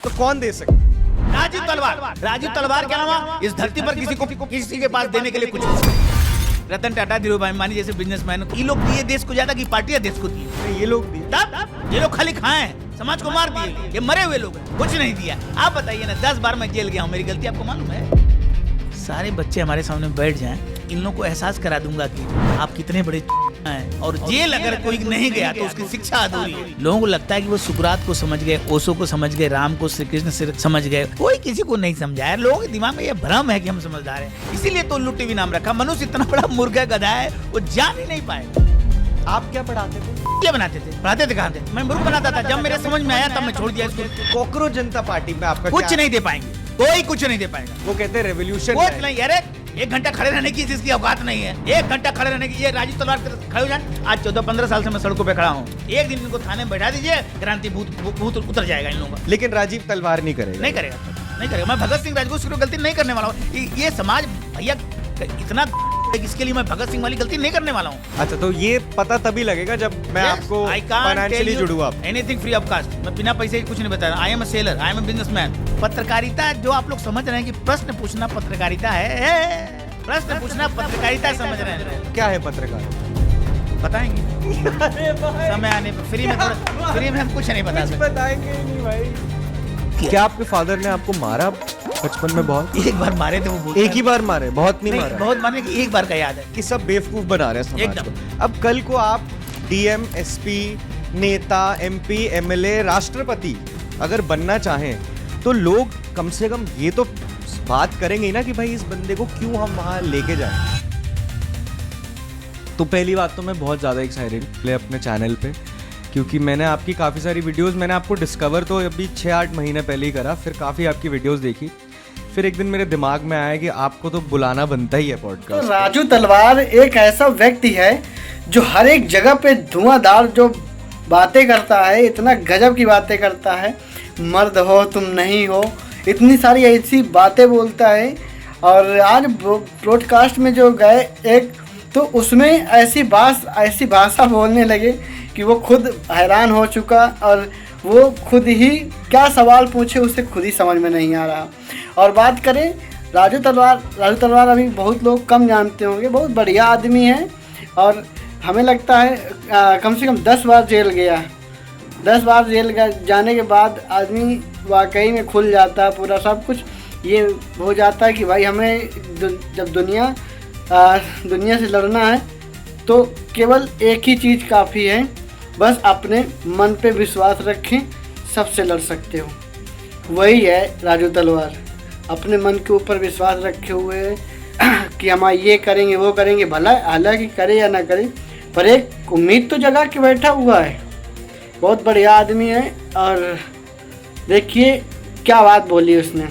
तो कौन दे सकता? राजीव तलवार के अलावा इस धरती पर किसी के पास देने के लिए कुछ नहीं। रतन टाटा, धीरूभाई अंबानी जैसे बिजनेसमैन, ये लोग दिए देश को ज्यादा कि पार्टियां देश को दी? ये लोग दिए। तब ये लोग खाली खाए हैं, समाज को मार दिए, ये मरे हुए लोग हैं, कुछ नहीं दिया। आप बताइए ना, 10 बार मैं जेल गया हूँ, मेरी गलती आपको मालूम है? सारे बच्चे हमारे सामने बैठ जाएं, इन लोगों को एहसास करा दूंगा कि आप कितने बड़े हैं, और जेल अगर कोई नहीं गया तो उसकी शिक्षा अधूरी है। लोगों को लगता है कि वो सुकरात को समझ गए, ओशो को समझ गए, राम को, श्री कृष्ण से समझ गए, कोई किसी को नहीं समझाया। लोगों के दिमाग में ये भ्रम है कि हम समझदार हैं, इसीलिए तो उल्लू टीवी नाम रखा। मनुष्य इतना बड़ा मूर्ख गधा है, वो जान ही नहीं पाएगा। आप क्या पढ़ाते थे? क्या बनाते थे? पढ़ाते थे कहाँ थे? मैं मूर्ख बनाता था। जब मेरे समझ में आया तब मैं छोड़ दिया इसको। कॉकरोच जनता पार्टी में आपका कुछ क्या? नहीं दे पाएंगे, कोई कुछ नहीं दे पाएगा। वो कहते हैं रेवोल्यूशन कुछ नहीं। अरे 1 घंटा खड़े रहने की जिसकी औकात नहीं है, 1 घंटा खड़े रहने की। ये राजीव तलवार खड़े हो जाए। आज 14-15 साल से मैं सड़कों पे खड़ा हूँ। एक दिन इनको थाने में बैठा दीजिए, क्रांति भूत उतर जाएगा इन लोगों का। लेकिन राजीव तलवार नहीं करेगा। नहीं करेगा। मैं भगत सिंह राजगुरु की गलती नहीं करने वाला हूँ। ये समाज भैया इतना, इसके लिए मैं भगत सिंह वाली गलती नहीं करने वाला हूँ। अच्छा, तो ये पता तभी लगेगा जब मैं आपको फाइनेंशियली जुड़ूंगा। Anything free of cost. मैं बिना पैसे कुछ नहीं बताया। I am a seller, I am a businessman. पत्रकारिता जो आप लोग समझ रहे हैं कि प्रश्न पूछना पत्रकारिता है, प्रश्न पूछना पत्रकारिता समझ रहे हैं। क्या है पत्रकार? बताएंगे समय आने पर। फ्री में हम कुछ नहीं बता सकते। बताएंगे नहीं भाई। क्या आपके फादर ने आपको मारा बचपन में? बहुत। एक बार मारे थे वो बोलते एक ही बार मारे? बहुत नहीं मारा? बहुत मारने की एक बार का याद है कि सब बेवकूफ बना रहे हैं समाज एकदम। को। अब कल को आप डीएम, एसपी, नेता, एमपी, एमएलए, राष्ट्रपति अगर बनना चाहें तो लोग कम से कम ये तो बात करेंगे ही ना कि भाई इस बंदे को क्यों हम वहां लेके जाएं। तो पहली बात तो मैं बहुत ज़्यादा एक्साइटेड अपने चैनल पे, क्योंकि मैंने आपकी काफ़ी सारी वीडियोस, मैंने आपको डिस्कवर तो अभी 6-8 महीने पहले ही करा, फिर काफ़ी आपकी वीडियोस देखी। फिर एक दिन मेरे दिमाग में आया कि आपको तो बुलाना बनता ही है पॉडकास्ट। तो राजू तलवार एक ऐसा व्यक्ति है जो हर एक जगह पे धुआंधार जो बातें करता है, इतना गजब की बातें करता है। मर्द हो तुम नहीं हो, इतनी सारी ऐसी बातें बोलता है। और आज ब्रॉडकास्ट में जो गए एक, तो उसमें ऐसी भाषा बोलने लगे कि वो खुद हैरान हो चुका, और वो खुद ही क्या सवाल पूछे उसे खुद ही समझ में नहीं आ रहा। और बात करें राजू तलवार अभी बहुत लोग कम जानते होंगे, बहुत बढ़िया आदमी है। और हमें लगता है कम से कम 10 बार जेल गया। 10 बार जेल जाने के बाद आदमी वाकई में खुल जाता है, पूरा सब कुछ ये हो जाता है कि भाई हमें जब दुनिया से लड़ना है तो केवल एक ही चीज़ काफ़ी है, बस अपने मन पे विश्वास रखें, सबसे लड़ सकते हो। वही है राजू तलवार, अपने मन के ऊपर विश्वास रखे हुए कि हम ये करेंगे वो करेंगे, भला हालांकि करे या ना करे, पर एक उम्मीद तो जगा के बैठा हुआ है। बहुत बढ़िया आदमी है। और देखिए क्या बात बोली उसने।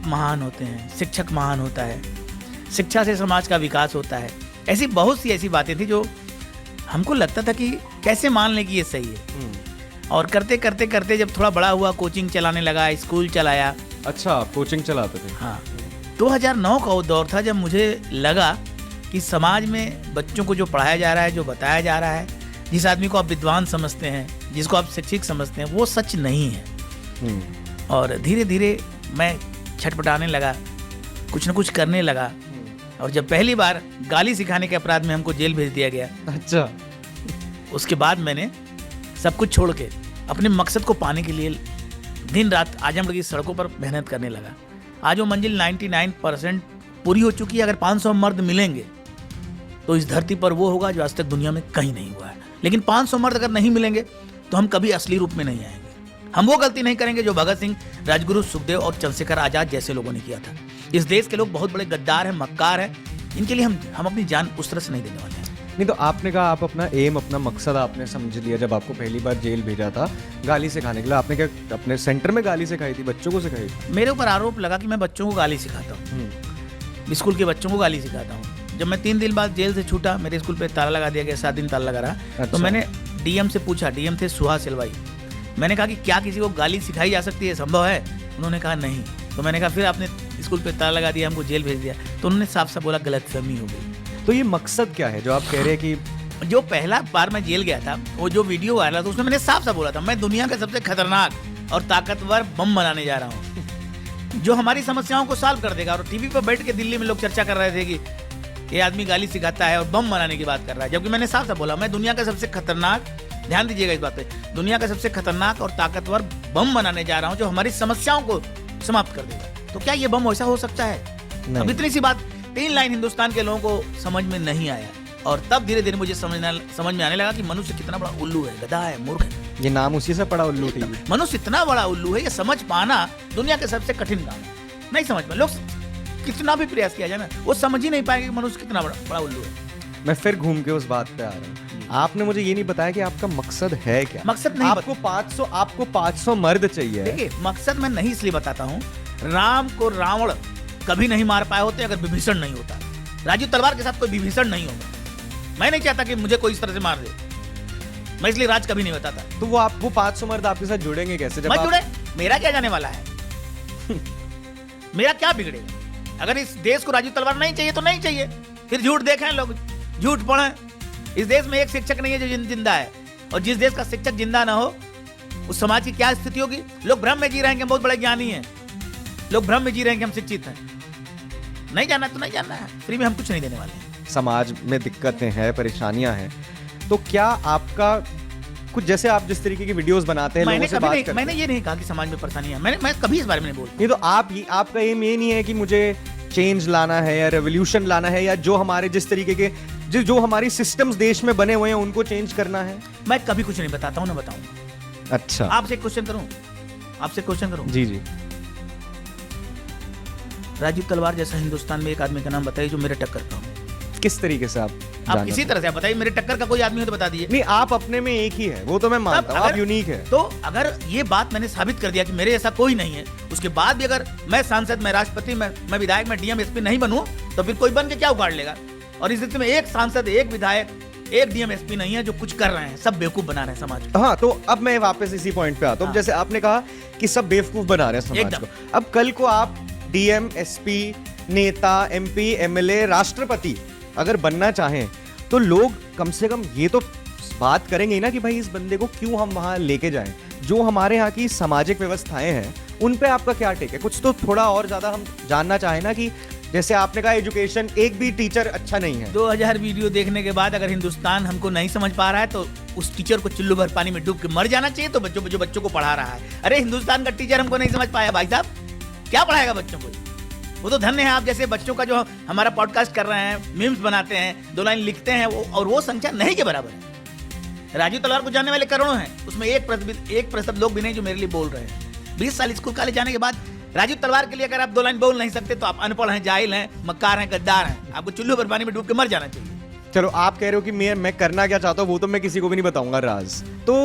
महान होते हैं, शिक्षक महान होता है, शिक्षा से समाज का विकास होता है। ऐसी बहुत सी ऐसी बातें थी जो हमको लगता था कि कैसे मान लें कि ये सही है। और करते करते जब थोड़ा बड़ा हुआ, कोचिंग चलाने लगा, स्कूल चलाया। अच्छा, कोचिंग चलाते थे? हाँ, 2009 का वो दौर था जब मुझे लगा कि समाज में बच्चों को जो पढ़ाया जा रहा है, जो बताया जा रहा है, जिस आदमी को आप विद्वान समझते हैं, जिसको आप शिक्षित समझते हैं, वो सच नहीं है। और धीरे धीरे मैं छटपटाने लगा, कुछ न कुछ करने लगा। और जब पहली बार गाली सिखाने के अपराध में हमको जेल भेज दिया गया, अच्छा, उसके बाद मैंने सब कुछ छोड़ के अपने मकसद को पाने के लिए दिन रात आजमगढ़ की सड़कों पर मेहनत करने लगा। आज वो मंजिल 99% पूरी हो चुकी है। अगर 500 मर्द मिलेंगे तो इस धरती पर वो होगा जो आज तक दुनिया में कहीं नहीं हुआ है। लेकिन 500 मर्द अगर नहीं मिलेंगे तो हम कभी असली रूप में नहीं आएंगे। हम वो गलती नहीं करेंगे जो भगत सिंह, राजगुरु, सुखदेव और चंद्रशेखर आजाद जैसे लोगों ने किया था। इस देश के लोग बहुत बड़े गद्दार हैं, मक्कार हैं। इनके लिए हम अपनी जान उस तरह से नहीं देने वाले हैं। नहीं, तो आपने कहा आप अपना एम, अपना मकसद आपने समझ लिया जब आपको पहली बार जेल भेजा था गाली सिखाने के लिए। आपने क्या अपने सेंटर में गाली सिखाई थी, बच्चों को सिखाई थी? मेरे ऊपर आरोप लगा कि मैं बच्चों को गाली सिखाता हूँ, स्कूल के बच्चों को गाली सिखाता हूँ। जब मैं 3 दिन बाद जेल से छूटा, मेरे स्कूल पे ताला लगा दिया गया, 7 दिन ताला लगा रहा। अच्छा। तो मैंने डीएम से पूछा, डीएम थे सुहास सिलवाई। मैंने कहा कि क्या किसी को गाली सिखाई जा सकती है, संभव है? उन्होंने कहा नहीं। तो मैंने कहा फिर आपने स्कूल पे ताला लगा दिया, हमको जेल भेज दिया। तो उन्होंने साफ साफ बोला गलतफहमी हो गई। तो ये मकसद क्या है जो आप कह रहे हैं कि जो पहला बार मैं जेल गया था, वो जो वीडियो वायरल था, उसमें मैंने साफ साफ बोला था मैं दुनिया का सबसे खतरनाक और ताकतवर बम बनाने जा रहा हूँ जो हमारी समस्याओं को सॉल्व कर देगा। और टीवी पर बैठ के दिल्ली में लोग चर्चा कर रहे थे कि ये आदमी गाली सिखाता है और बम बनाने की बात कर रहा है, जबकि मैंने साफ साफ बोला मैं दुनिया का सबसे खतरनाक, ध्यान दीजिएगा इस बात पे, दुनिया का सबसे खतरनाक और ताकतवर बम बनाने जा रहा हूँ जो हमारी समस्याओं को समाप्त कर देगा। तो क्या ये बम वैसा हो सकता है? अब इतनी सी बात 3 लाइन हिंदुस्तान के लोगों को समझ में नहीं आया और तब धीरे धीरे मुझे समझ में आने लगा कि मनुष्य कितना बड़ा उल्लू है, गधा है, मूर्ख है। ये नाम उसी से पड़ा उल्लू टीवी। मनुष्य इतना बड़ा उल्लू है, ये समझ पाना दुनिया के सबसे कठिन काम है। नहीं समझ पाए लोग, कितना भी प्रयास किया जाए ना, वो समझ ही नहीं पाएंगे कि मनुष्य कितना बड़ा उल्लू है। मैं फिर घूम के उस बात पे आ रहा हूँ। आपने मुझे ये नहीं बताया कि आपका मकसद है क्या? मकसद नहीं, आपको 500 मर्द चाहिए। देखिए मकसद मैं नहीं इसलिए बताता हूँ, राम को रावण कभी नहीं मार पाए होते अगर विभीषण नहीं होता। राजू तलवार के साथ कोई विभीषण नहीं होगा। मैं नहीं चाहता कि मुझे कोई इस तरह से मार दे, मैं इसलिए राज कभी नहीं बताता। तो वो 500 मर्द आपके साथ जुड़ेंगे कैसे? जब जुड़े, मेरा क्या जाने वाला है मेरा क्या बिगड़ेगा? अगर इस देश को राजू तलवार नहीं चाहिए तो नहीं चाहिए, फिर झूठ देखें लोग, झूठ पढ़ें। इस देश में एक शिक्षक नहीं है जो जिंदा है, और जिस देश का शिक्षक जिंदा ना हो उस समाज की क्या स्थिति होगी? लोग भ्रम में जी रहे हैं कि हम बहुत बड़े ज्ञानी हैं, लोग भ्रम में जी रहे हैं कि हम शिक्षित हैं। नहीं जानना तो नहीं जानना है, फ्री में हम कुछ नहीं देने वाले हैं। समाज में दिक्कतें हैं, परेशानियां हैं, तो क्या आपका कुछ, जैसे आप जिस तरीके की वीडियोस बनाते हैं, लोगों से बात करते हैं, मैंने ये नहीं कहा कि समाज में परेशानियां हैं, मैं कभी इस बारे में नहीं बोलता। नहीं तो आपका एम ये नहीं है कि मुझे चेंज लाना है या रेवोल्यूशन लाना है या जो हमारे जिस तरीके के जो हमारी सिस्टम्स देश में बने हुए हैं उनको चेंज करना है? मैं कभी कुछ नहीं बताता हूँ, ना बताऊंगा। अच्छा, आपसे क्वेश्चन करूं? जी। राजू तलवार जैसा हिंदुस्तान में एक आदमी का नाम बताइए जो मेरे टक्कर का हो। किस तरीके से? आप इसी तरह से आप बताइए, मेरे टक्कर का कोई आदमी हो तो बता दीजिए। नहीं, आप अपने में एक ही है, वो तो मैं मानता हूं, आप यूनिक है। तो अगर ये बात मैंने साबित कर दिया कि मेरे ऐसा कोई नहीं है, उसके बाद भी अगर मैं सांसद, मैं राष्ट्रपति, मैं विधायक, मैं डीएम एसपी नहीं बनूं तो फिर कोई बन के क्या उगाड़ लेगा? और इस स्थिति में एक सांसद, एक विधायक, एक डीएम एसपी नहीं है जो कुछ कर रहे हैं, सब बेवकूफ बना रहे हैं समाज को। हाँ, तो अब मैं वापस इसी पॉइंट पे आता हूँ। जैसे आपने कहा कि सब बेवकूफ बना रहे हैं समाज को, अब कल को आप डीएम, एसपी, नेता, एमपी, एमएलए, राष्ट्रपति अगर बनना चाहें तो लोग कम से कम ये तो बात करेंगे ना कि भाई इस बंदे को क्यों हम वहां लेके जाएं। जो हमारे यहाँ की सामाजिक व्यवस्थाएं हैं उन पे आपका क्या टेक है? कुछ तो थोड़ा और ज्यादा हम जानना चाहें ना, कि जैसे आपने कहा एजुकेशन, एक भी टीचर अच्छा नहीं है। 2000 वीडियो देखने के बाद अगर हिंदुस्तान हमको नहीं समझ पा रहा है तो उस टीचर को चुल्लू भर पानी में डूब के मर जाना चाहिए। तो बच्चों को पढ़ा रहा है, अरे हिंदुस्तान का टीचर हमको नहीं समझ पाया, भाई साहब क्या पढ़ाएगा बच्चों को? वो तो धन्य है आप जैसे बच्चों का जो हमारा पॉडकास्ट कर रहे हैं, मीम्स बनाते हैं, 2 लाइन लिखते हैं, और वो संख्या नहीं के बराबर है। राजू तलवार को जानने वाले करोड़ों हैं, उसमें एक प्रतिशत लोग भी नहीं जो मेरे लिए बोल रहे हैं। 20 साल स्कूल कॉलेज जाने के बाद राजू तलवार के लिए अगर आप 2 लाइन बोल नहीं सकते तो आप अनपढ़ हैं, जाहिल हैं, मक्कार हैं, गद्दार हैं, आपको चुल्लू भर पानी में डूब के मर जाना चाहिए। चलो, आप कह रहे हो कि मैं करना क्या चाहता हूँ वो तो मैं किसी को भी नहीं बताऊंगा राज, तो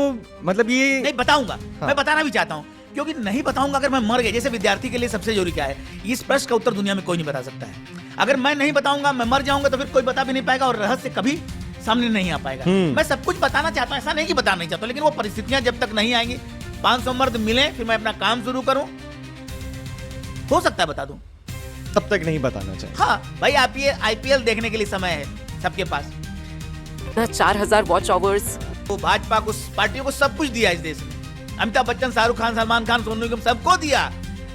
मतलब ये नहीं बताऊंगा। हाँ। मैं बताना भी चाहता हूँ, क्योंकि नहीं बताऊंगा अगर मैं मर गया। जैसे विद्यार्थी के लिए सबसे जरूरी क्या है, इस प्रश्न का उत्तर दुनिया में कोई नहीं बता सकता है। अगर मैं नहीं बताऊंगा, मैं मर जाऊंगा तो फिर कोई बता भी नहीं पाएगा और रहस्य कभी सामने नहीं आ पाएगा। मैं सब कुछ बताना चाहता हूँ, ऐसा नहीं कि बताना नहीं चाहता, लेकिन वो परिस्थितियां जब तक नहीं आएंगी, 500 मर्द मिले फिर मैं अपना काम शुरू करूं, हो सकता है बता दूं, तब तक नहीं बताना चाहिए। हाँ भाई, आप ये आईपीएल देखने के लिए समय है सबके पास, 4000 वॉच आवर्स। वो भाजपा को, पार्टियों को सब कुछ दिया इस देश में, अमिताभ बच्चन, शाहरुख खान, सलमान खान, सोनू निगम, सबको दिया।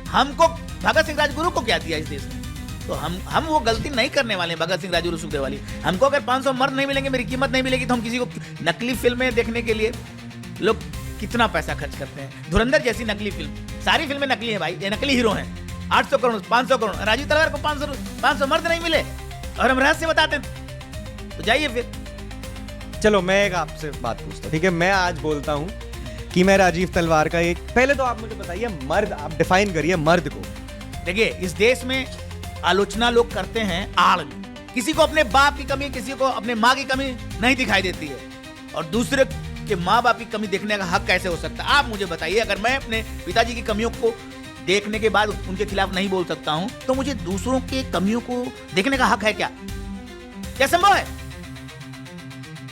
हमको भगत सिंह राजगुरु को क्या दिया इस देश में? तो हम वो गलती नहीं करने वाले हैं भगत सिंह राजगुरु सुखदेव वाली। हमको अगर 500 मर्द नहीं मिलेंगे, मेरी कीमत नहीं मिलेगी, तो हम किसी को नकली फिल्में देखने के लिए लोग कितना पैसा खर्च करते हैं। धुरंधर जैसी नकली फिल्म, सारी फिल्में नकली है भाई, ये नकली हीरो हैं। 800 करोड़, 500 करोड़, राजू तलवार को 500 मर्द नहीं मिले और हम रहस्य बताते हैं, तो जाइए फिर। चलो, मैं एक आपसे बात पूछता हूँ, ठीक है? मैं आज बोलता हूँ कि मैं राजीव तलवार का एक, पहले तो आप मुझे बताइए मर्द, आप डिफाइन करिए मर्द को। देखिए, इस देश में आलोचना लोग करते हैं आड़ में, किसी को अपने बाप की कमी, किसी को अपने माँ की कमी नहीं दिखाई देती है, और दूसरे के माँ बाप की कमी देखने का हक कैसे हो सकता है? आप मुझे बताइए, अगर मैं अपने पिताजी की कमियों को देखने के बाद उनके खिलाफ नहीं बोल सकता हूं, तो मुझे दूसरों के कमियों को देखने का हक है क्या? क्या संभव है?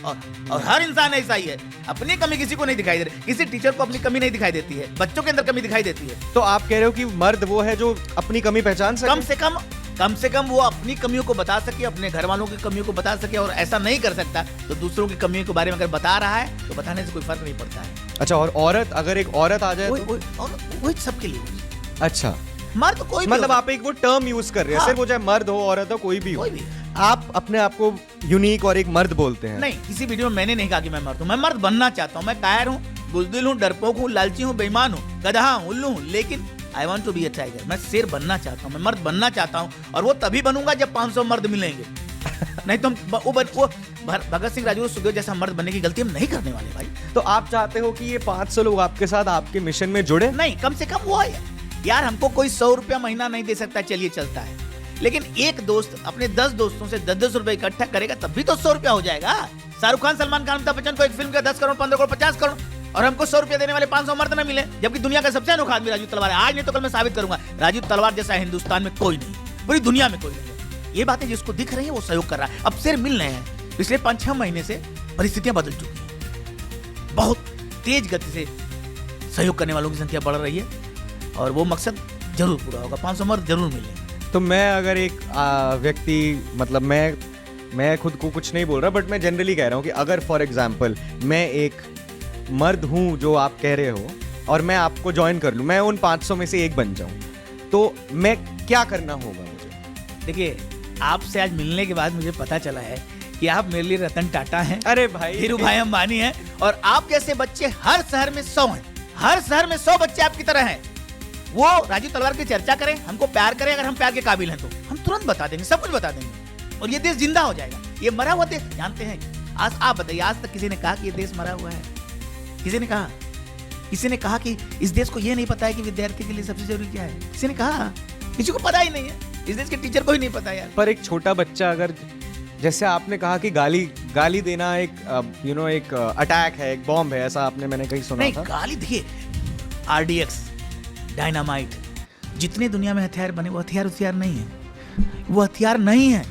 और हर इंसान ऐसा ही है, अपनी कमी किसी को नहीं दिखाई दे रही। किसी टीचर को अपनी कमी नहीं दिखाई देती है, बच्चों के अंदर कमी दिखाई देती है। तो आप कह रहे हो कि मर्द वो है जो अपनी कमी पहचान सके? कम से कम वो अपनी कमियों को बता सके, अपने घर वालों की कमियों को बता सके, और ऐसा नहीं कर सकता तो दूसरों की कमियों के बारे में अगर बता रहा है तो बताने से कोई फर्क नहीं पड़ता है। अच्छा, और औरत, अगर एक औरत आ जाए तो? वही सबके लिए। अच्छा, मर्द कोई भी मतलब हो। आप एक वो टर्म यूज कर रहे हैं, हाँ। सिर्फ वो चाहे मर्द हो औरत हो कोई भी हो, कोई भी। आप अपने आप को यूनिक और एक मर्द बोलते हैं। नहीं, किसी वीडियो में मैंने नहीं कहा कि मैं मर्द हूँ। मैं मर्द बनना चाहता हूँ। मैं कायर हूँ, बुज़दिल हूँ, डरपोक हूँ, लालची हूँ, बेईमान हूँ, गधा हूँ, उल्लू हूँ, लेकिन I want to be a tiger. मैं शेर बनना चाहता हूँ, मैं मर्द बनना चाहता हूँ, और वो तभी बनूंगा जब 500 मर्द मिलेंगे। नहीं तो वो भगत सिंह राजगुरु सुखदेव जैसा मर्द बनने की गलती हम नहीं करने वाले भाई। तो आप चाहते हो कि ये 500 लोग आपके साथ आपके मिशन में जुड़े? नहीं, कम से कम वो है यार, हमको कोई 100 रुपया महीना नहीं दे सकता, चलिए चलता है, लेकिन एक दोस्त अपने 10 दोस्तों से 10-10 रुपए इकट्ठा करेगा तब भी तो 100 रुपया हो जाएगा। शाहरुख खान, सलमान खान, अमिताभ बच्चन को एक फिल्म का 10 करोड़, 15 करोड़, 50 करोड़, और हमको 100 रुपया देने वाले 500 मर्द न मिले, जबकि दुनिया का सबसे अनोखा आदमी राजू तलवार है। आज नहीं तो कल मैं साबित करूंगा, राजू तलवार जैसा हिंदुस्तान में कोई नहीं, पूरी दुनिया में कोई नहीं है। ये बातें जिसको दिख रही है वो सहयोग कर रहा है। अब शेर मिल रहे हैं। पिछले 5-6 महीने से परिस्थितियां बदल चुकी हैं, बहुत तेज गति से सहयोग करने वालों की संख्या बढ़ रही है, और वो मकसद जरूर पूरा होगा। 500 मर्द जरूर मिलेंगे। तो मैं अगर एक व्यक्ति, मतलब मैं खुद को कुछ नहीं बोल रहा, बट मैं जनरली कह रहा हूँ कि अगर फॉर एग्जांपल मैं एक मर्द हूँ जो आप कह रहे हो, और मैं आपको ज्वाइन कर लूँ, मैं उन 500 में से एक बन जाऊँ, तो मैं क्या करना होगा मुझे? देखिए, आपसे आज मिलने के बाद मुझे पता चला है कि आप मेरे लिए रतन टाटा हैं, अरे भाई, धीरू भाई अंबानी हैं, और आप जैसे बच्चे हर शहर में 100 हैं। हर शहर में 100 बच्चे आपकी तरह हैं। वो राजू तलवार की चर्चा करें, हमको प्यार करें, अगर हम प्यार के काबिल हैं तो हम तुरंत बता देंगे, सब कुछ बता देंगे, और ये देश जिंदा हो जाएगा। ये मरा हुआ देश जानते हैं। आज आप बताइए, आज तक किसी ने कहा कि ये देश मरा हुआ है? किसी ने कहा? किसी ने कहा कि इस देश को ये नहीं पता है कि विद्यार्थी के लिए सबसे जरूरी क्या है? किसी ने कहा? किसी को पता ही नहीं है। इस देश के टीचर को ही नहीं पता यार। पर एक छोटा बच्चा, अगर जैसे आपने कहा कि गाली देना एक एक अटैक है, एक बॉम्ब है, ऐसा आपने, मैंने कहीं सुना नहीं, था। गाली देखिए, RDX, डायनामाइट, जितने दुनिया में हथियार बने, वो हथियार नहीं है। वो हथियार नहीं है।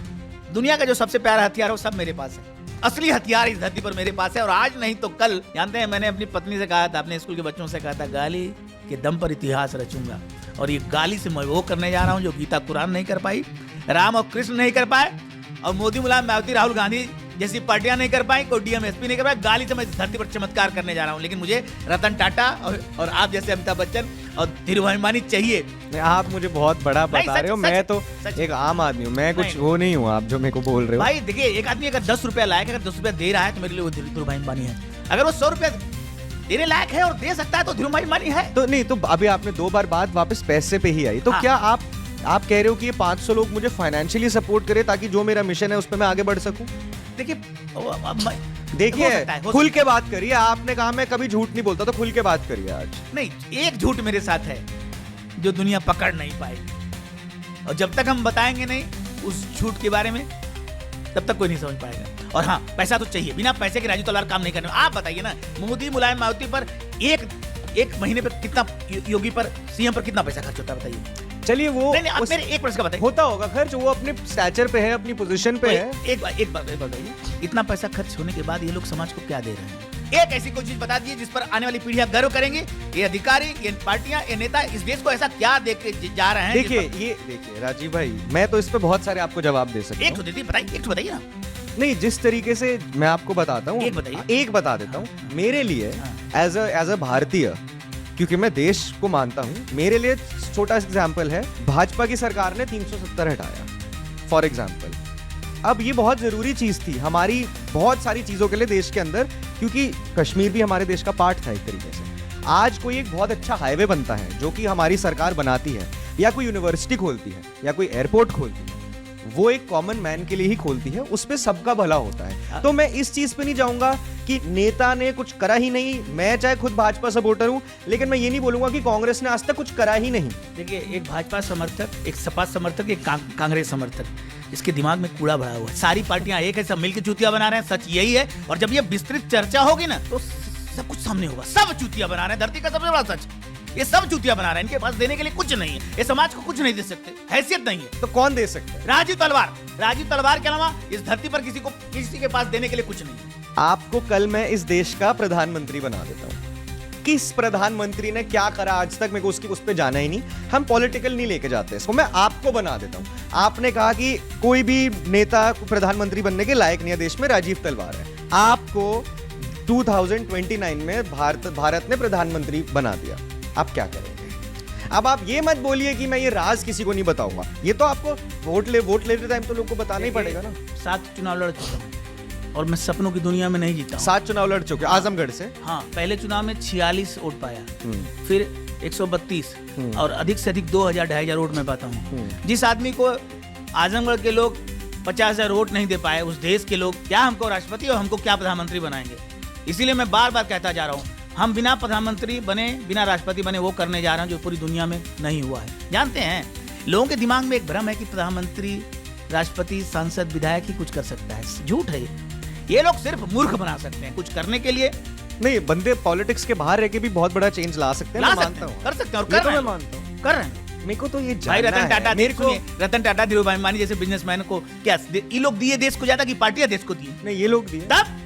दुनिया का जो सबसे प्यारा हथियार है वो सब मेरे पास है। असली हथियार इस धरती पर मेरे पास है, और आज नहीं तो कल। जानते हैं, मैंने अपनी पत्नी से कहा था, अपने स्कूल के बच्चों से कहा था, गाली के दम पर इतिहास रचूंगा, और ये गाली से मैं वो करने जा रहा हूँ जो गीता कुरान नहीं कर पाई, राम और कृष्ण नहीं कर पाए, और मोदी, मुलायम, मायावती, राहुल गांधी जैसी पार्टियां नहीं कर पाई, कोई DMSP नहीं कर पाए। गाली से मैं इस धरती पर चमत्कार करने जा रहा हूँ, लेकिन मुझे रतन टाटा और आप जैसे अमिताभ बच्चन और धीरू भाई अंबानी चाहिए। आप मुझे बहुत बड़ा नहीं, बता रहे हो, मैं तो एक आम आदमी हूँ, मैं कुछ नहीं। वो नहीं हूँ आप जो मेरे को बोल रहे हो। भाई देखिए, एक आदमी अगर 10 रुपया लायक, अगर 10 रुपया दे रहा है तो मेरे लिए वो धीरू भाई अंबानी है। अगर वो 100 रुपया देने लायक है और दे सकता है तो धीरू भाई अंबानी है। तो नहीं, तो अभी आपने 2 बार बात वापस पैसे पे ही आई, तो हाँ। क्या आप कह रहे हो कि ये 500 लोग मुझे फाइनेंशियली सपोर्ट करे ताकि जो मेरा मिशन है उस पर मैं आगे बढ़ सकूं? देखिए, देखिए, खुल के बात करिए। आपने कहा मैं कभी झूठ नहीं बोलता, तो खुल के बात करिए आज। नहीं, एक झूठ मेरे साथ है जो दुनिया पकड़ नहीं पाएगी, और जब तक हम बताएंगे नहीं उस झूठ के बारे में, तब तक कोई नहीं समझ पाएगा। और हाँ, पैसा तो चाहिए, बिना पैसे के राजू तलवार काम नहीं करने। आप बताइए ना, मोदी, मुलायम, मायावती पर एक महीने पर कितना, योगी पर, CM पर कितना पैसा खर्च होता है बताइए? चलिए, वो नहीं, आप मेरे एक प्रश्न का बताइए। होता होगा खर्च, वो अपने स्टैचर पे है, अपनी पोजीशन पे है। एक बात बताइए, इतना पैसा खर्च होने के बाद ये लोग समाज को क्या दे रहे हैं? एक ऐसी कोई चीज बता दीजिए जिस पर आने वाली पीढ़ियां गर्व करेंगी। ये अधिकारी, ये पार्टियां, ये नेता इस देश को ऐसा क्या दे के जा रहे हैं? देखिए राजीव भाई, मैं तो इस पे बहुत सारे आपको जवाब दे सकता एक हूँ। तो देती बताइए, एक तो बताइए ना। नहीं, जिस तरीके से मैं आपको बताता हूँ, एक बताइए। एक बता देता हूँ। मेरे लिए हाँ। एज अ भारतीय, क्योंकि मैं देश को मानता हूँ, मेरे लिए छोटा एग्जाम्पल है, भाजपा की सरकार ने 370 हटाया फॉर एग्जाम्पल। अब ये बहुत जरूरी चीज थी हमारी बहुत सारी चीजों के लिए देश के अंदर, क्योंकि कश्मीर भी हमारे देश का पार्ट था एक तरीके से। आज कोई एक बहुत अच्छा हाईवे बनता है जो कि हमारी सरकार बनाती है, या कोई यूनिवर्सिटी खोलती है, या कोई एयरपोर्ट खोलती है, वो एक कॉमन मैन के लिए ही खोलती है, उसपे सबका भला होता है। तो मैं इस चीज पे नहीं जाऊंगा कि नेता ने कुछ करा ही नहीं। मैं चाहे खुद भाजपा सपोर्टर हूं, लेकिन मैं ये नहीं बोलूंगा कि कांग्रेस ने आज तक कुछ करा ही नहीं। देखिए, एक भाजपा समर्थक, एक सपा समर्थक, एक कांग्रेस समर्थक, इसके दिमाग में कूड़ा भरा हुआ है। सारी पार्टियां एक है, सब मिलकर चूतिया बना रहे हैं, सच यही है। और जब ये विस्तृत चर्चा होगी ना, तो सब कुछ सामने होगा। सब चूतिया बना रहे हैं, धरती का सबसे बड़ा सच। ये सब चूतिया बना रहे हैं, इनके पास देने के लिए कुछ नहीं है, ये समाज को कुछ नहीं दे सकते, हैसियत नहीं है। तो कौन दे सकता है? राजू तलवार के अलावा इस धरती पर किसी के पास देने के लिए कुछ नहीं है। आपको कल मैं इस देश का प्रधानमंत्री बना देता हूँ, किस प्रधानमंत्री ने क्या करा आज तक, मेरे को उसकी उस पर जाना ही नहीं। हम पॉलिटिकल नहीं लेके जाते इसको, मैं आपको बना देता हूँ। आपने कहा कि कोई भी नेता प्रधानमंत्री बनने के लायक नहीं है देश में, राजीव तलवार है। आपको 2029 में भारत ने प्रधानमंत्री बना दिया, आप क्या करेंगे? अब आप ये मत बोलिए कि मैं ये राज किसी को नहीं बताऊंगा, ये तो आपको वोट लेते टाइम तो लोग को बताना ही पड़ेगा ना। 7 चुनाव लड़ चुका हूँ और मैं सपनों की दुनिया में नहीं जीता हूँ। 7 चुनाव लड़ चुके आजमगढ़ से। हाँ, पहले चुनाव में 46 वोट पाया, फिर 132 और अधिक से अधिक 2000-2500 वोट में पाता हूँ। जिस आदमी को आजमगढ़ के लोग 50,000 वोट नहीं दे पाए, उस देश के लोग क्या हमको राष्ट्रपति और हमको क्या प्रधानमंत्री बनाएंगे? इसीलिए मैं बार बार कहता जा रहा हूँ, हम बिना प्रधानमंत्री बने, बिना राष्ट्रपति बने वो करने जा रहे हैं जो पूरी दुनिया में नहीं हुआ है। जानते हैं, लोगों के दिमाग में एक भ्रम है कि प्रधानमंत्री, राष्ट्रपति, सांसद, विधायक ही कुछ कर सकता है। झूठ है ये लोग सिर्फ मूर्ख बना सकते हैं कुछ करने के लिए। नहीं, बंदे पॉलिटिक्स के बाहर रह के भी बहुत बड़ा चेंज ला सकते हैं, मैं मानता हूँ। कर सकते हैं और ये कर तो रहे मैं हैं, मानता हूँ। कर रहे हैं। मेरे को तो ये भाई जानना रतन टाटा, है। मेरे को रतन टाटा, धीरूभाई अंबानी जैसे बिजनेसमैन को क्या ये लोग दिए देश को ज्यादा कि पार्टियां देश को दी? नहीं, ये लोग दिए। तब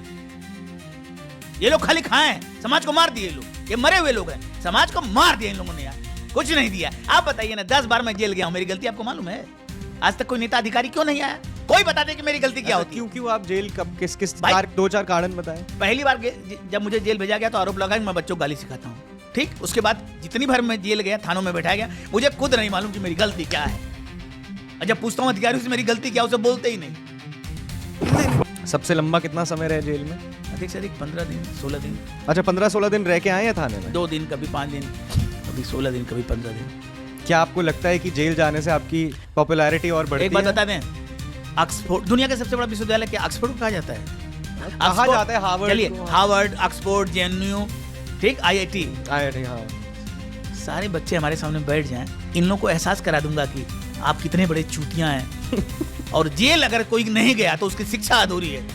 ये लोग खाली खाए, समाज को मार दिए लोग। ये मरे हुए लोग हैं, समाज को मार दिया इन लोगों ने यार, कुछ नहीं दिया। आप बताइए ना, 10 बार मैं जेल गया हूं, मेरी गलती आपको मालूम है? आज तक कोई नेता अधिकारी क्यों नहीं आया? कोई बता दे कि मेरी गलती क्या होती है। क्यों आप जेल कब किस 2-4 कारण बताएं। पहली बार जब मुझे जेल भेजा गया तो आरोप लगा कि मैं बच्चों को गाली सिखाता हूँ, ठीक। उसके बाद जितनी बार मैं जेल गया, थानों में बैठाया गया, मुझे खुद नहीं मालूम कि मेरी गलती क्या है। और जब पूछता हूँ अधिकारियों से मेरी गलती क्या, उसे बोलते ही नहीं। सबसे लंबा कितना समय रहे जेल में? अधिक से अधिक 15 दिन, 16 दिन। अच्छा, 15-16 दिन रह के आए हैं थाने में? 2 दिन, कभी 5 दिन, कभी 16 दिन, कभी 15 दिन। क्या आपको लगता है कि जेल जाने से आपकी पॉपुलैरिटी और बढ़ती है? एक बात बता दें, ऑक्सफोर्ड दुनिया का सबसे बड़ा विश्वविद्यालय क्या ऑक्सफोर्ड कहा जाता है? कहा जाता है हार्वर्ड। चलिए, हार्वर्ड, ऑक्सफोर्ड, जेएनयू, ठीक, आईआईटी। हाँ। सारे बच्चे हमारे सामने बैठ जाएं, इन लोगों को एहसास करा दूंगा कि आप कितने बड़े चूतियां हैं। और जेल अगर कोई नहीं गया तो उसकी शिक्षा अधूरी है।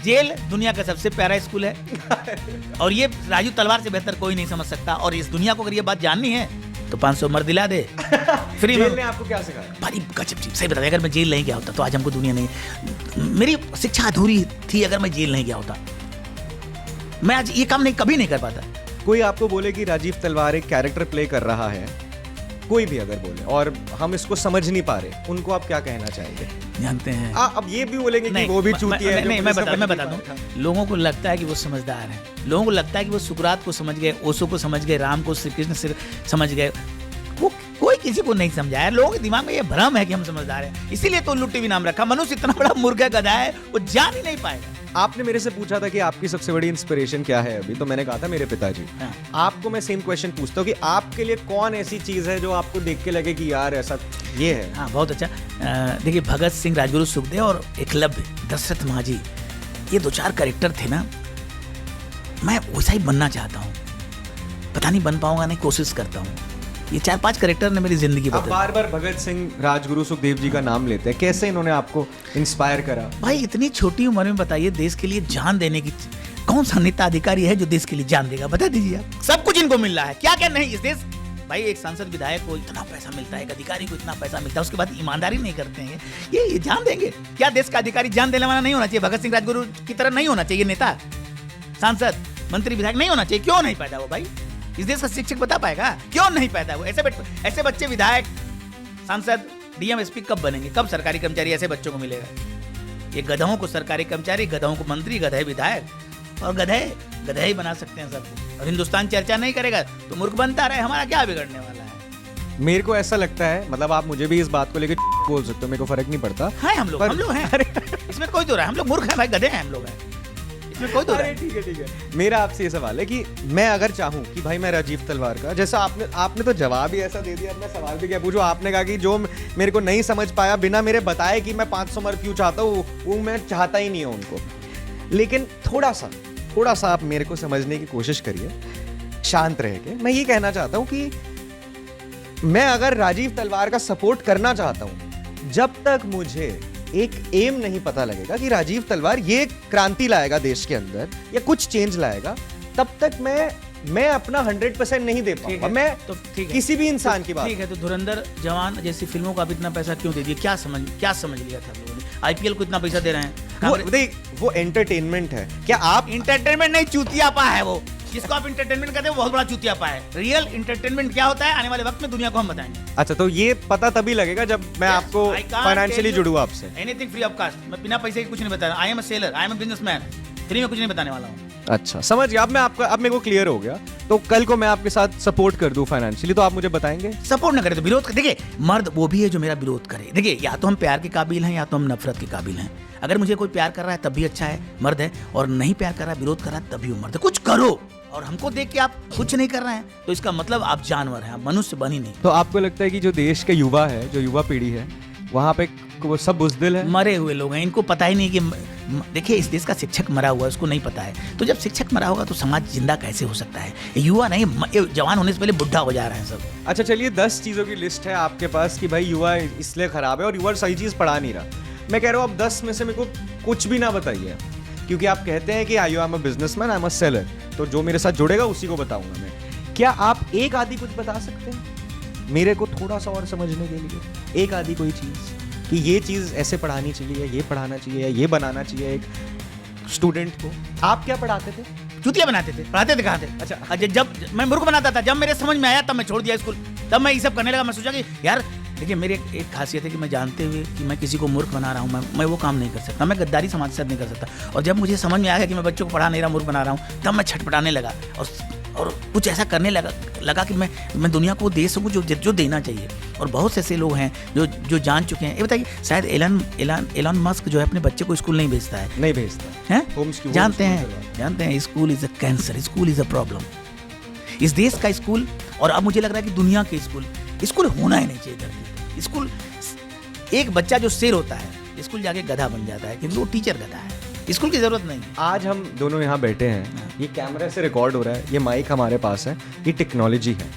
जेल दुनिया का सबसे प्यारा स्कूल है और ये राजू तलवार से बेहतर कोई नहीं समझ सकता। और इस दुनिया को अगर ये बात जाननी है तो 500 मर दिला दे फ्री में। जेल ने आपको क्या सिखाया? भाई गजब चीज, सही बता, अगर मैं जेल नहीं गया होता तो आज हमको दुनिया नहीं, मेरी शिक्षा अधूरी थी अगर मैं जेल नहीं गया होता। मैं आज ये काम कभी नहीं कर पाता। कोई आपको बोले कि राजीव तलवार एक कैरेक्टर प्ले कर रहा है, कोई भी अगर बोले और हम इसको समझ नहीं पा रहे, उनको आप क्या कहना चाहेंगे? जानते हैं, अब ये भी बोलेंगे कि वो भी चूती है। नहीं, मैं बता दूं, लोगों को लगता है कि वो समझदार हैं, लोगों को लगता है कि वो सुकरात को समझ गए, ओशो को समझ गए, राम को, श्री कृष्ण से समझ गए। वो कोई किसी को नहीं समझाया। लोगों के दिमाग में ये भ्रम है कि हम समझदार हैं, इसीलिए तो उल्लू टीवी नाम रखा। मनुष्य इतना बड़ा मूर्ख है, गधा है, वो जान ही नहीं पाएगा। आपने मेरे से पूछा था कि आपकी सबसे बड़ी इंस्पिरेशन क्या है अभी, तो मैंने कहा था मेरे पिताजी। हाँ। आपको मैं सेम क्वेश्चन पूछता हूँ कि आपके लिए कौन ऐसी चीज है जो आपको देख के लगे कि यार ऐसा ये है? हाँ, बहुत अच्छा। देखिए, भगत सिंह, राजगुरु सुखदेव और एकलव्य, दशरथ माझी, ये 2-4 कैरेक्टर थे ना, मैं वैसा ही बनना चाहता हूँ। पता नहीं बन पाऊंगा, नहीं, कोशिश करता हूँ। ये 4-5 कैरेक्टर ने मेरी जिंदगी आप बदल। बार बार भगत सिंह, राजगुरु सुखदेव जी का नाम लेते हैं, कैसे इन्होंने आपको इंस्पायर करा? भाई इतनी छोटी उम्र में बताइए, देश के लिए जान देने की कौन सा नेता अधिकारी है जो देश के लिए जान देगा? बता दीजिए आप। सब कुछ इनको मिल रहा है, क्या क्या नहीं इस देश। भाई एक सांसद विधायक को इतना पैसा मिलता है, एक अधिकारी को इतना पैसा मिलता है, उसके बाद ईमानदारी नहीं करते हैं, ये जान देंगे क्या? देश का अधिकारी जान देने वाला नहीं होना चाहिए? भगत सिंह, राजगुरु की तरह नहीं होना चाहिए नेता, सांसद, मंत्री, विधायक नहीं होना चाहिए? क्यों नहीं पैदा वो? भाई इस देश का शिक्षक बता पाएगा क्यों नहीं पैदा वो? ऐसे बच्चे विधायक, सांसद, डीएम, एसपी कब बनेंगे? कब सरकारी कर्मचारी ऐसे बच्चों को मिलेगा? ये गधों को सरकारी कर्मचारी, गधों को मंत्री, गधे विधायक, और गधे ही बना सकते हैं सबको। और हिंदुस्तान चर्चा नहीं करेगा तो मूर्ख बनता रहे, हमारा क्या बिगड़ने वाला है? मेरे को ऐसा लगता है, मतलब आप मुझे भी इस बात को लेकर बोल सकते हो, मेरे को फर्क नहीं पड़ता है। हम लोग हैं, इसमें कोई तो रहा है, हम लोग मूर्ख हैं भाई, गधे हैं हम लोग हैं, इसमें कोई तो रहा है। ठीक है। मेरा आपसे ये सवाल है कि मैं अगर चाहूँ कि भाई मैं राजीव तलवार का, जैसा आपने तो जवाब ही ऐसा दे दिया, मैं सवाल भी क्या पूछूं? आपने कहा कि जो मेरे को नहीं समझ पाया बिना मेरे बताए कि मैं 500 मर क्यों चाहता हूँ, वो मैं चाहता ही नहीं हूँ उनको। लेकिन थोड़ा सा आप मेरे को समझने की कोशिश करिए, शांत रह के। मैं ये कहना चाहता हूँ कि मैं अगर राजीव तलवार का सपोर्ट करना चाहता हूँ, जब तक मुझे एक एम नहीं पता लगेगा कि राजीव तलवार ये क्रांति लाएगा देश के अंदर या कुछ चेंज लाएगा, तब तक मैं अपना 100% नहीं दे पाऊंगा। मैं तो किसी भी इंसान की बात। ठीक है, तो धुरंधर, जवान जैसी फिल्मों का भी इतना पैसा क्यों दे दिया? क्या समझ लिया था लोगों ने? आईपीएल को इतना पैसा दे रहे हैं, वो एंटरटेनमेंट है। क्या आप एंटरटेनमेंट नहीं, चूतियापा है वो। जिसको आप इंटरटेनमेंट कहते हैं वो बहुत बड़ा चूतियापा है। रियल इंटरटेनमेंट क्या होता है आने वाले वक्त में दुनिया को हम बताएंगे। अच्छा, तो ये पता तभी लगेगा जब मैं आपको फाइनेंशियली जुड़ूँ आपसे। एनीथिंग फ्री ऑफ कास्ट, मैं बिना पैसे के कुछ नहीं बता रहा। आई am a seller, I am a businessman, free में कुछ नहीं बताने वाला हूँ। अच्छा, समझ गया। अब मेरे को क्लियर हो गया। तो कल को मैं आपके साथ सपोर्ट कर दूं फाइनेंशियली, तो आप मुझे बताएंगे? सपोर्ट ना करे तो विरोध कर। देखिए मर्द वो भी है जो मेरा विरोध करे। देखिए या तो हम प्यार के काबिल हैं या तो हम नफरत के काबिल हैं। अगर मुझे कोई प्यार कर रहा है तब भी अच्छा है, मर्द है, और नहीं प्यार कर रहा है, विरोध कर रहा है, तब भी वो मर्द है। कुछ करो। और हमको देख के आप कुछ नहीं कर रहे हैं तो इसका मतलब आप जानवर हैं, आप मनुष्य बनी नहीं। तो आपको लगता है कि जो देश के युवा है, जो युवा पीढ़ी है, वहाँ पे वो सब बुज़दिल है, मरे हुए लोग हैं, इनको पता ही नहीं कि देखिए इस देश का शिक्षक मरा हुआ है, उसको नहीं पता है। तो जब शिक्षक मरा होगा तो समाज जिंदा कैसे हो सकता है? युवा नहीं, जवान होने से पहले बुढ़ा हो जा रहे हैं सब। अच्छा चलिए, 10 चीज़ों की लिस्ट है आपके पास कि भाई युवा इसलिए ख़राब है और युवा सही चीज़ पढ़ा नहीं रहा। मैं कह रहा हूँ आप 10 में से मेरे को कुछ भी ना बताइए, क्योंकि आप कहते हैं कि आई am a businessman, I am a seller, तो जो मेरे साथ जुड़ेगा उसी को बताऊंगा मैं। क्या आप एक आधी कुछ बता सकते हैं मेरे को थोड़ा सा और समझने के लिए? एक आधी कोई चीज़ कि ये चीज़ ऐसे पढ़ानी चाहिए, ये पढ़ाना चाहिए, ये बनाना चाहिए एक स्टूडेंट को। आप क्या पढ़ाते थे? चूतिया बनाते थे। पढ़ाते थे कहाँ थे? अच्छा, जब मैं मूर्ख बनाता था, जब मेरे समझ में आया तब मैं छोड़ दिया स्कूल, तब मैं ये सब करने लगा। मैं सोचा कि यार देखिए मेरी एक खासियत है कि मैं जानते हुए कि मैं किसी को मूर्ख बना रहा हूँ, मैं वो काम नहीं कर सकता। मैं गद्दारी समाज के साथ नहीं कर सकता। और जब मुझे समझ में आ गया कि मैं बच्चों को पढ़ा नहीं रहा, मूर्ख बना रहा हूँ, तब मैं छटपटाने लगा और कुछ ऐसा करने लगा कि मैं दुनिया को दे सकूँ जो देना चाहिए। और बहुत से ऐसे लोग हैं जो जान चुके हैं। ये बताइए, शायद एलन मस्क जो है अपने बच्चे को स्कूल नहीं भेजता है। नहीं भेजता है? जानते हैं school is a cancer, school is a problem. इस देश का स्कूल, और अब मुझे लग रहा है कि दुनिया के स्कूल होना ही नहीं चाहिए। स्कूल, एक बच्चा जो शेर होता है स्कूल जाके गधा बन जाता है, क्योंकि वो टीचर गधा है। स्कूल की जरूरत नहीं। आज हम दोनों यहाँ बैठे हैं, ये कैमरा से रिकॉर्ड हो रहा है, ये माइक हमारे पास है, ये टेक्नोलॉजी है।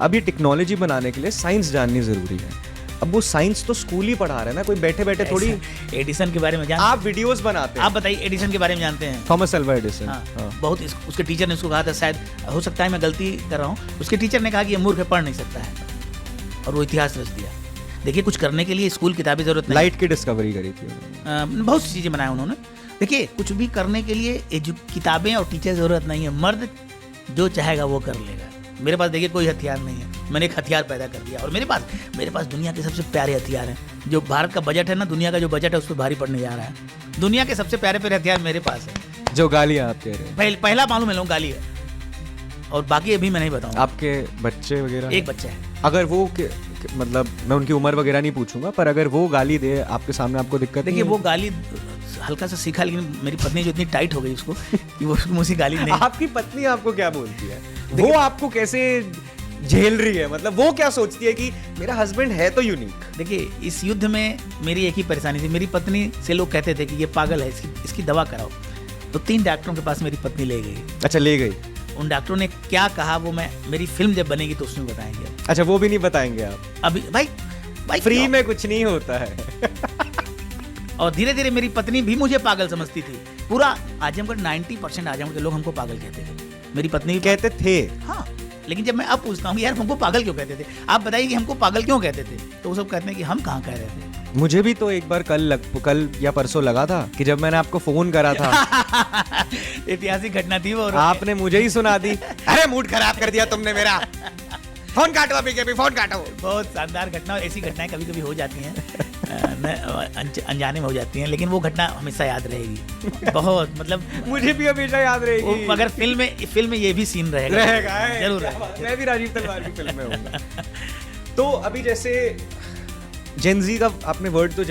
अब ये टेक्नोलॉजी बनाने के लिए साइंस जाननी जरूरी है। अब वो साइंस तो स्कूल ही पढ़ा रहे हैं ना, कोई बैठे बैठे थोड़ी। एडिसन के बारे में जानते? आप वीडियोस बनाते हैं, आप बताइए एडिसन के बारे में जानते हैं? Thomas Alva Edison. हाँ। बहुत उसके टीचर ने उसको कहा था, शायद हो सकता है मैं गलती कर रहा हूँ, उसके टीचर ने कहा कि ये मूर्ख है, पढ़ नहीं सकता है, और वो इतिहास रच दिया। देखिए कुछ करने के लिए स्कूल किताबें जरूरत नहीं। लाइट की डिस्कवरी करी थी, बहुत सी चीज़ें बनाए उन्होंने। देखिए कुछ भी करने के लिए किताबें और टीचर जरूरत नहीं है, मर्द जो चाहेगा वो कर लेगा। मेरे पास देखिए कोई हथियार नहीं है, मैंने एक हथियार पैदा कर दिया। और मेरे पास दुनिया के सबसे प्यारे हथियार हैं। जो भारत का बजट है ना, दुनिया का जो बजट है उस पर भारी पड़ने जा रहा है। दुनिया के सबसे प्यारे प्यारे हथियार मेरे पास है। जो गालियाँ आप कह रहे हैं, पहला मालूम है गाली है, और बाकी अभी मैं नहीं बताऊंगा। आपके बच्चे वगैरह? एक बच्चा है। अगर वो मतलब मैं उनकी उम्र वगैरह नहीं पूछूंगा, पर अगर वो गाली दे आपके सामने, आपको दिक्कत? देखिए वो गाली हल्का सा सीखा, लेकिन मेरी पत्नी जो इतनी टाइट हो गई उसको कि वो मुझसे गाली नहीं। आपकी पत्नी आपको क्या बोलती है? वो आपको कैसे झेल रही है? मतलब वो क्या सोचती है कि मेरा हस्बैंड है तो यूनिक? देखिए इस युद्ध में मेरी एक ही परेशानी थी। मेरी पत्नी से लोग कहते थे कि ये पागल है, इसकी दवा कराओ। तो 3 डॉक्टरों के पास मेरी पत्नी ले गई। अच्छा, ले गई? उन डॉक्टरों ने क्या कहा वो मेरी फिल्म जब बनेगी तो उसमें बताएंगे। अच्छा, वो भी नहीं बताएंगे आप अभी? भाई फ्री में कुछ नहीं होता है। और धीरे धीरे मेरी पत्नी भी मुझे पागल समझती थी। पूरा आजमगढ़ 90% आजमगढ़ के लोग हमको पागल कहते थे। मेरी पत्नी भी कहते थे? हाँ, लेकिन जब मैं अब पूछता हूँ यार हमको पागल क्यों कहते थे, आप बताइए कि हमको पागल क्यों कहते थे, तो वो सब कहते हैं कि हम कहाँ कह रहे थे। मुझे भी तो एक बार कल या परसों लगा था कि जब मैंने आपको फोन करा था ऐतिहासिक घटना थी वो, और आपने मुझे ही सुना दी। अरे मूड खराब कर दिया तुमने मेरा, फोन काटो अभी के अभी, फोन काटो। बहुत शानदार घटना, और ऐसी घटनाएं कभी कभी हो जाती हैं, अनजाने में हो जाती हैं, लेकिन वो घटना हमेशा याद रहेगी। बहुत मतलब मुझे भी हमेशा याद रहेगी। अगर फिल्म में ये भी सीन रहेगा जरूर रहेगा। मैं भी राजीव तलवार की फिल्म में हूँ। तो अभी जैसे जेन ज़ी का आपने वर्ड तो